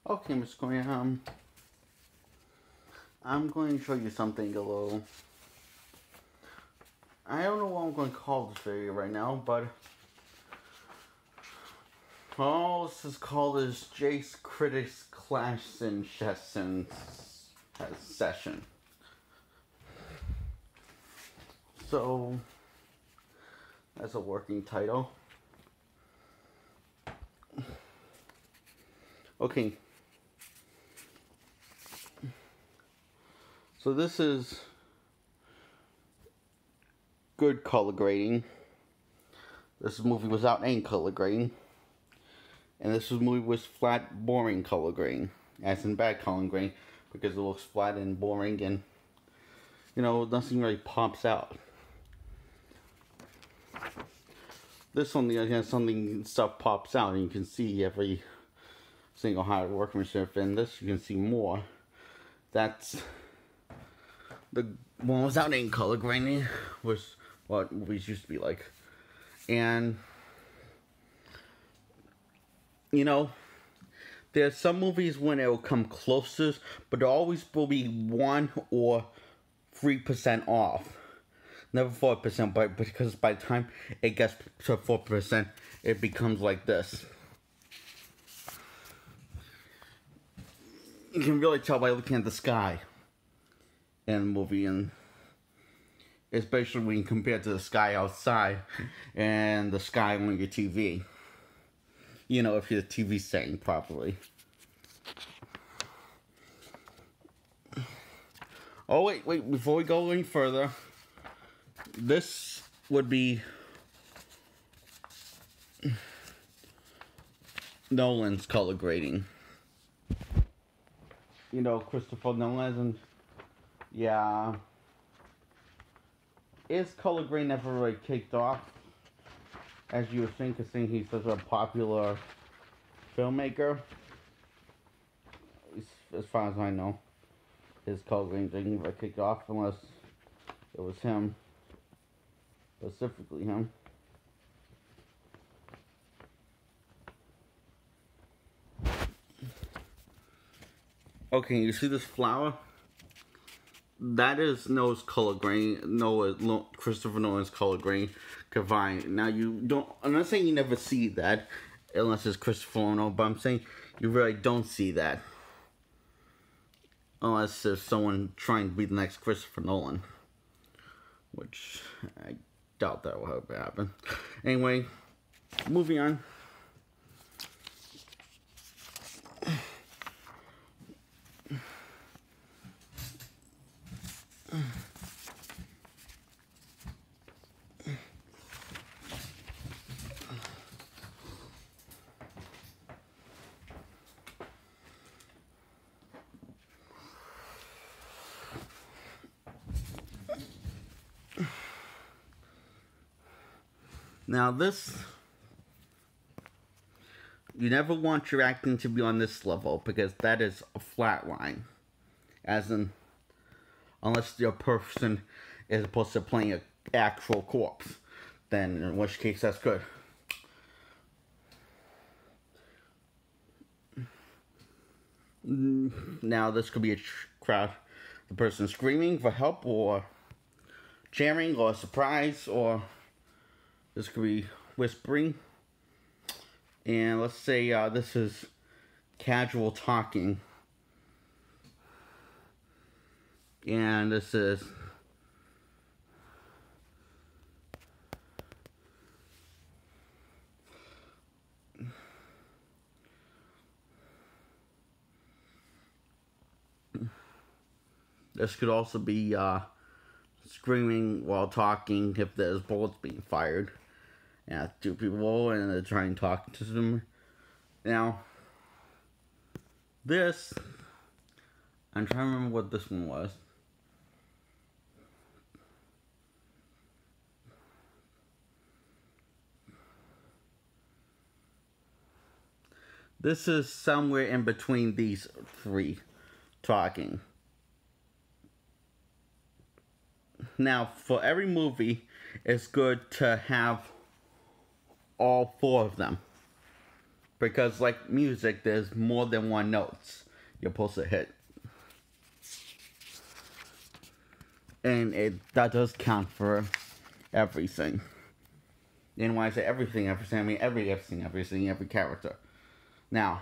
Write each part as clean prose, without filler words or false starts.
Okay, Miss Corey, I'm going to show you something a little. I don't know what I'm going to call this video right now, but all this is called is Jace Critics Clash Session. So, that's a working title. Okay. So this is good color grading. This movie was out in color grading. And this movie was flat, boring color grading. As in bad color grading, because it looks flat and boring and, nothing really pops out. This one, the other hand, stuff pops out and you can see every single hard workmanship. And this you can see more. That's the one was out in color grading, was what movies used to be like. And there's some movies when it will come closest, but there always will be 1 or 3% off. Never 4%, but because by the time it gets to 4%, it becomes like this. You can really tell by looking at the sky in the movie, and especially when you compare it to the sky outside and the sky on your TV. If your TV's setting properly. Oh, wait, before we go any further, this would be Nolan's color grading. Christopher Nolan, and yeah, his color grading never really kicked off, as you would think, seeing he's such a popular filmmaker. As far as I know, his color grading didn't ever kick off unless it was him, specifically him. Okay, you see this flower? That is Noah's color grading. Christopher Nolan's color grading combined. Now I'm not saying you never see that, unless it's Christopher Nolan, but I'm saying you really don't see that. Unless there's someone trying to be the next Christopher Nolan. Which, I doubt that will ever happen. Anyway, moving on. Now this, you never want your acting to be on this level, because that is a flat line. As in, unless your person is supposed to play an actual corpse, then in which case that's good. Now this could be a crowd, the person screaming for help, or cheering, or surprise, or this could be whispering. And let's say this is casual talking. And this is could also be screaming while talking if there's bullets being fired at two people and they're trying to talk to them. Now, this, I'm trying to remember what this one was. This is somewhere in between these three talking. Now, for every movie, it's good to have all four of them. Because like music, there's more than one notes you're supposed to hit. And that does count for everything. And when I say everything, I mean every character. Now,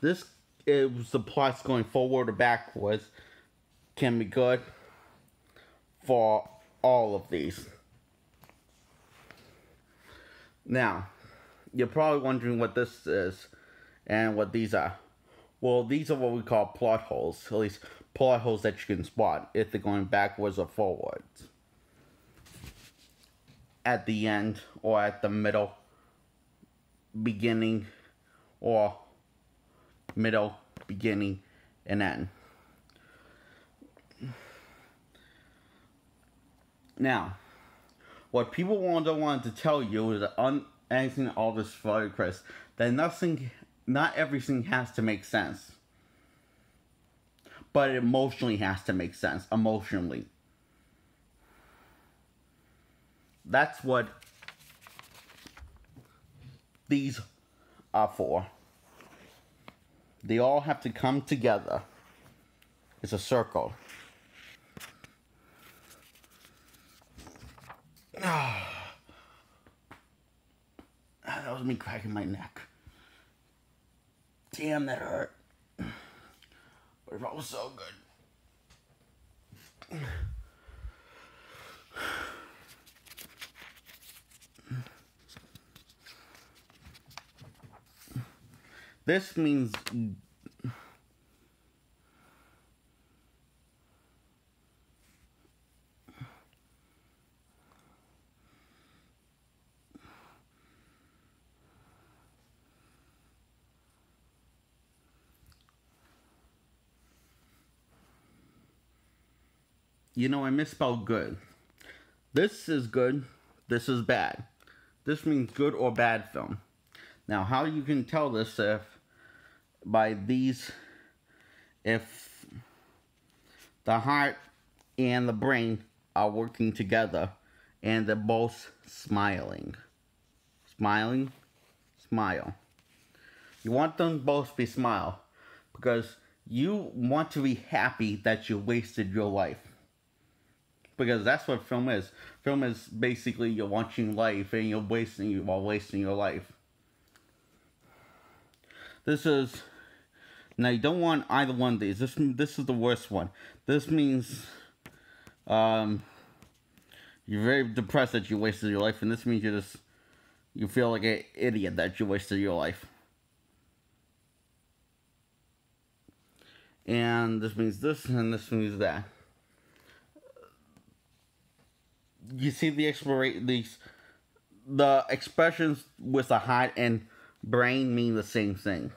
this is the plots going forward or backwards can be good for all of these. Now, you're probably wondering what this is and what these are. Well, these are what we call plot holes, at least plot holes that you can spot if they're going backwards or forwards. At the end, or at the middle, beginning, or middle, beginning, and end. Now, what people don't want to tell you is that answering all this for Chris, that not everything has to make sense. But it emotionally has to make sense. Emotionally. That's what these are for. They all have to come together. It's a circle. That was me cracking my neck. Damn, that hurt. But it was so good. This means I misspelled good. This is good. This is bad. This means good or bad film. Now, how you can tell this if the heart and the brain are working together and they're both smiling. Smiling, smile. You want them both to be smile because you want to be happy that you wasted your life. Because that's what film is. Film is basically you're watching life and you're wasting your life. Now you don't want either one of these. This is the worst one. This means you're very depressed that you wasted your life, and this means you feel like an idiot that you wasted your life. And this means this, and this means that. You see the expressions with the heart and brain mean the same thing.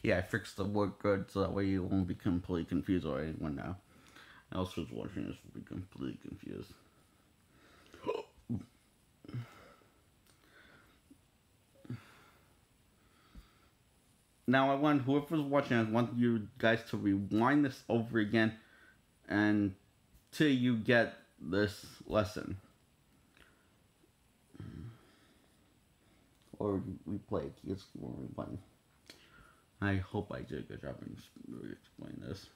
Yeah, I fixed the word good so that way you won't be completely confused or anyone now else who's watching this will be completely confused. Now whoever's watching, I want you guys to rewind this over again until you get this lesson. Or replay it. Just replaying. I hope I did a good job in explaining this.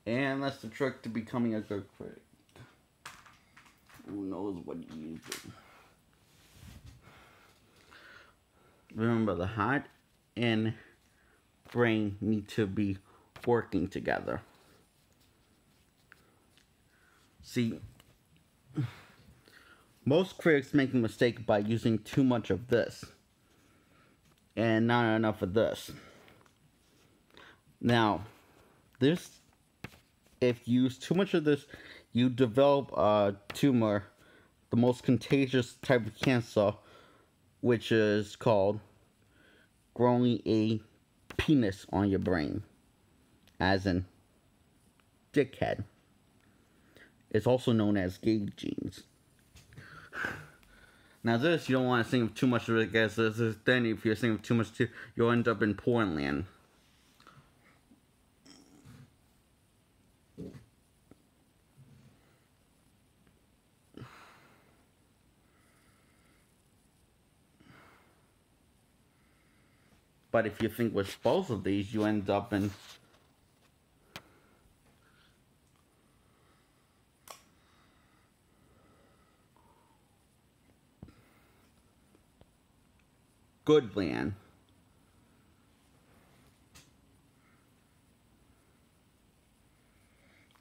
And that's the trick to becoming a good critic. Who knows what you do. Remember, the heart and brain need to be working together. See, most critics make a mistake by using too much of this and not enough of this. Now, this, if you use too much of this, you develop a tumor, the most contagious type of cancer, which is called growing a penis on your brain, as in dickhead. It's also known as gay genes. Now this, you don't want to think of too much of it, because then if you're thinking of too much too, you'll end up in porn land. But if you think with both of these, you end up in good land.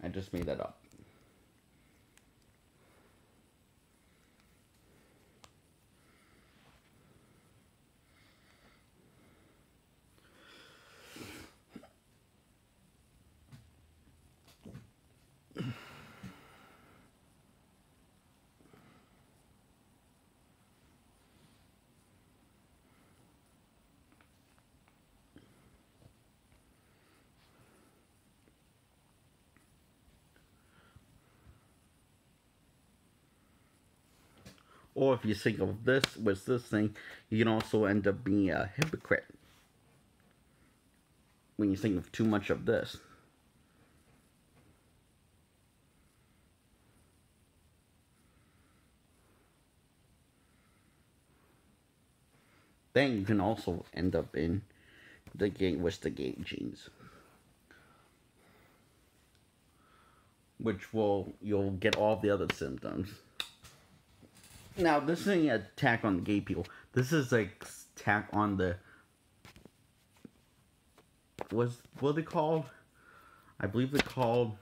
I just made that up. Or if you think of this with this thing, you can also end up being a hypocrite when you think of too much of this. Then you can also end up in the gay genes, which you'll get all the other symptoms. Now, this isn't an attack on the gay people. This is like attack on the what are they called? I believe they're called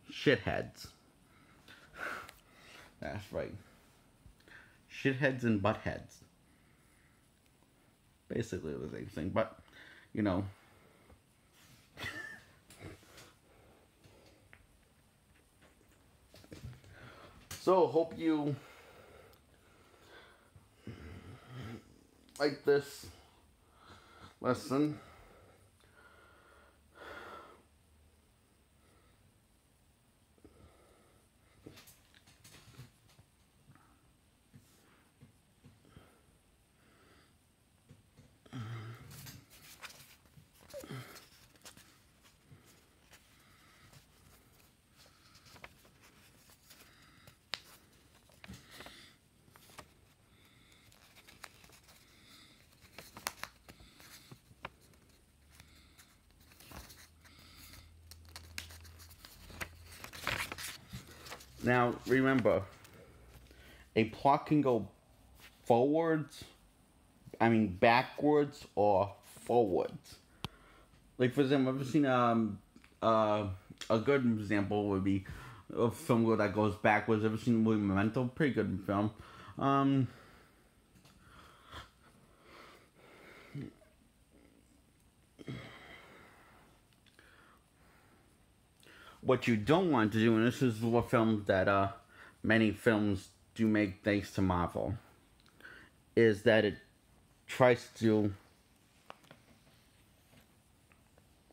shitheads. That's right. Shitheads and buttheads. Basically the same thing, but you know. So, hope you like this lesson. Now, remember, a plot can go backwards or forwards. Like, for example, I've seen a good example would be a film that goes backwards. Ever seen the movie Memento? Pretty good film. What you don't want to do, and this is what films that many films do make thanks to Marvel, is that it tries to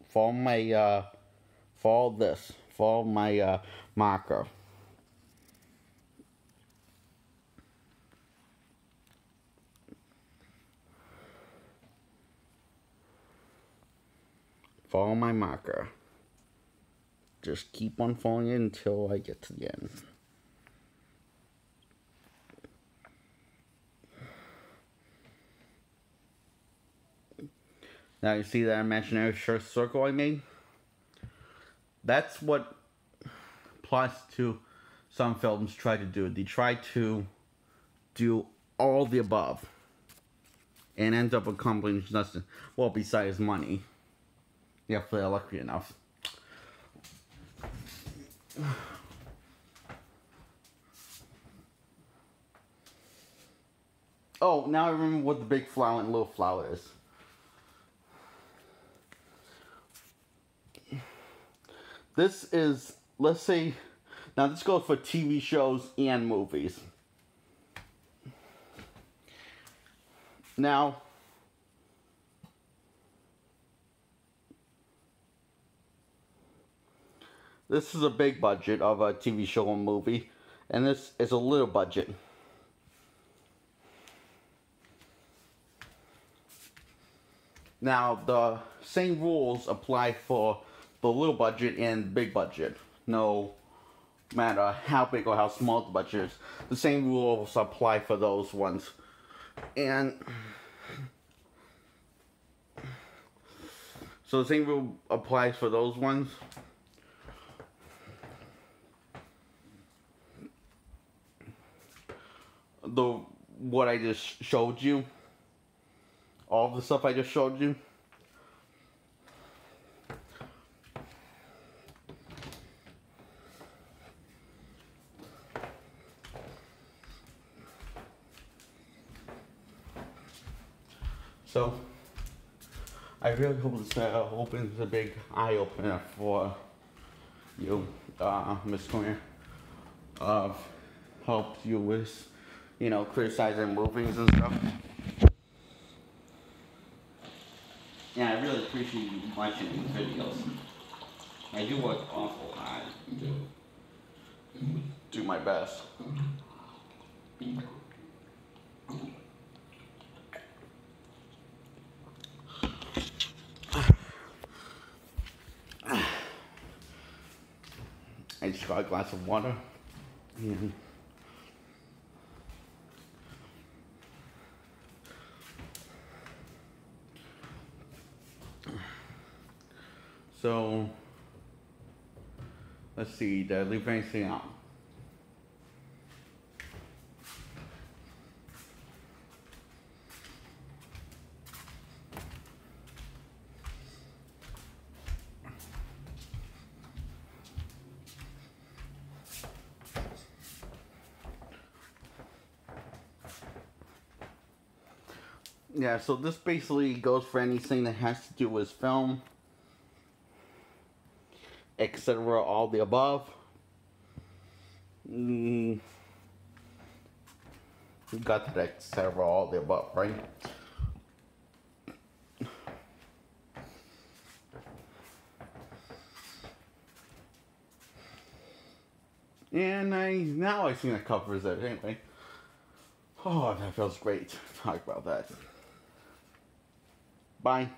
follow my marker. Follow my marker. Just keep on following it until I get to the end. Now you see that imaginary circle I made? That's what applies to some films try to do. They try to do all the above and end up accomplishing nothing. Well, besides money. If they're lucky enough. Oh, now I remember what the big flower and little flower is. This is, let's say, now this goes for TV shows and movies. Now, this is a big budget of a TV show or movie, and this is a little budget. Now, the same rules apply for the little budget and big budget. No matter how big or how small the budget is, the same rules apply for those ones. And so the same rule applies for those ones. What I just showed you, all the stuff I just showed you, so I really hope this opens a big eye opener for you, Miss Corner. Helped you with, criticizing movies and stuff. Yeah, I really appreciate you watching these videos. I do work awful hard to do my best. I just got a glass of water. And so, let's see, did I leave anything out? Yeah, so this basically goes for anything that has to do with film, etc., all the above. You got that, etc., all the above, right? And now I think that covers it anyway. Oh, that feels great to talk about that. Bye.